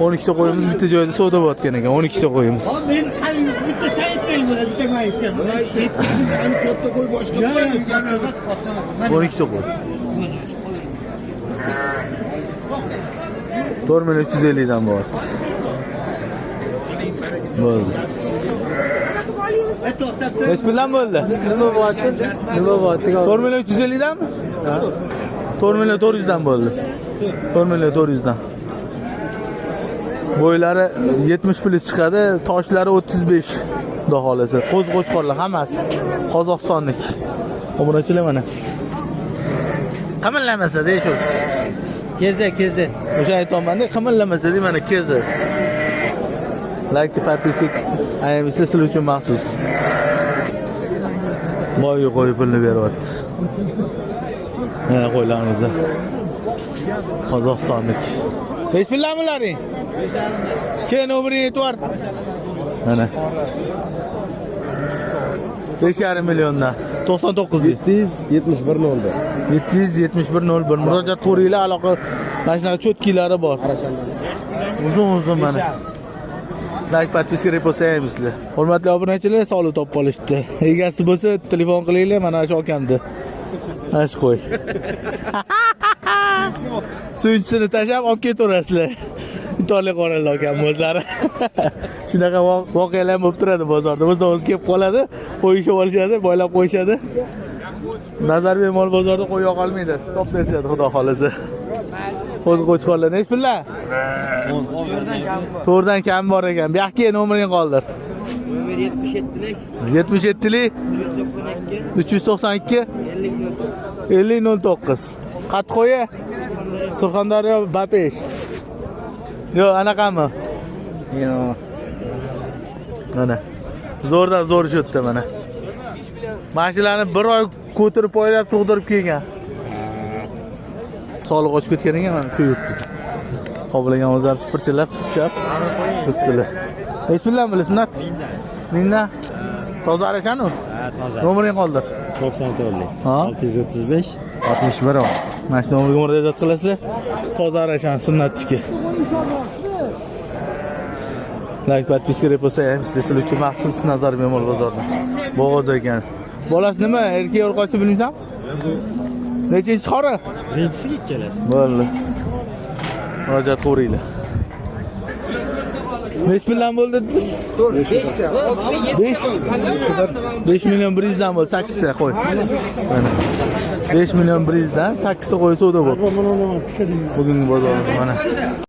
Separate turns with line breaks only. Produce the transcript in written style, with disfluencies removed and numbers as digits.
12 ta qo'yimiz bitta joyda savdo bo'layotgan ekan. 12 ta qo'yimiz.
Men qani bitta sayt bo'ladi, bitta maytga. Mana ishni aytganingiz katta qo'y boshqa qo'y.
12 ta qo'y. 4350 dan bo'lyapti. Bo'ldi. Neç bilan bo'ldi?
Nima bo'lyapti?
4350 danmi? 4400 dan bo'ldi. 4400 dan. Bo'ylari 70 plus chiqadi, toshlari 35 xudo xolasa. Qo'zg'ochqorlar hammasi Qozog'istonlik. Obunachilar mana. Qimillamasa dey shu.
Keze.
O'sha aytayapman-da, qimillamasa dey mana kezi. Like подписчик, ayamisi sizlar uchun maxsus. Boyga qo'yib pulni beryapti. Mana qo'ylarimiz. Qozog'istonlik. Hech bilamilaring? Keyin o'biring aytvar. Mana. 5,5 milliondan 99 deydi.
771.01.
771.01 murojaat qilinglar, aloqa mana shunaqa cho'tkilari bor. Uzun mana. Like подписка repostaymizlar. Hurmatli obunachilar, sog'lik topib qolishdi. Egasi bo'lsa telefon qilinglar, mana shu akamda. Ash qo'y. Suyunchisini tashlab olib ketaverasizlar. Itorlik qoralar akam o'zlari. Shunaqa voqealar bo'lib turadi bozorda. O'z kelib qoladi, qo'yishib olishadi, boylab qo'yishadi. Nazarbek mol bozorda qo'y yo'q olmaydi. Top berishadi xudo xolasa. Qo'zg'ochqorlar nech pullar? 4dan kam bor ekan. Bu yoqqa nomerini qoldir.
Nomer 77lik
77lik 392 5009. Qat qo'yi? Surxondaryo Bapesh. Yo, anaqami? Yo. Mana. Zo'rdan zo'r ishotdi mana. Mashinalarni bir oy ko'tirib poylab tug'dirib kelgan. Soliq ochib ketgan ekan mana shu yurtda. Qobilagan o'zlari tipirchilab, tushab, o'tdilar. Hech bilan bilasizmi? Ninna. Toza arashanu?
Ha, toza.
Nomerini qoldir.
94lik.
Ha?
635 61.
Mana shu nomerga murojaat qilasizlar. Toza arashan sunnatniki. Like подписка repostaymizlar. Sizlar uchun maxsus Nazarbek mol bozorda. Bo'g'oz ekan. Bolasi nima? Erkak o'rqochi bilmaysan? Nechinchi qori?
Birinchisiga keladi.
Bo'ldi. Murojaat qilinglar. Nech bilan bo'ldi dedingiz? 5 million 100 dan bo'ldi, 8 ta qo'y. Mana. 5 million 100 dan 8 ta qo'y savdo bo'ldi. Bugungi bozorimiz mana.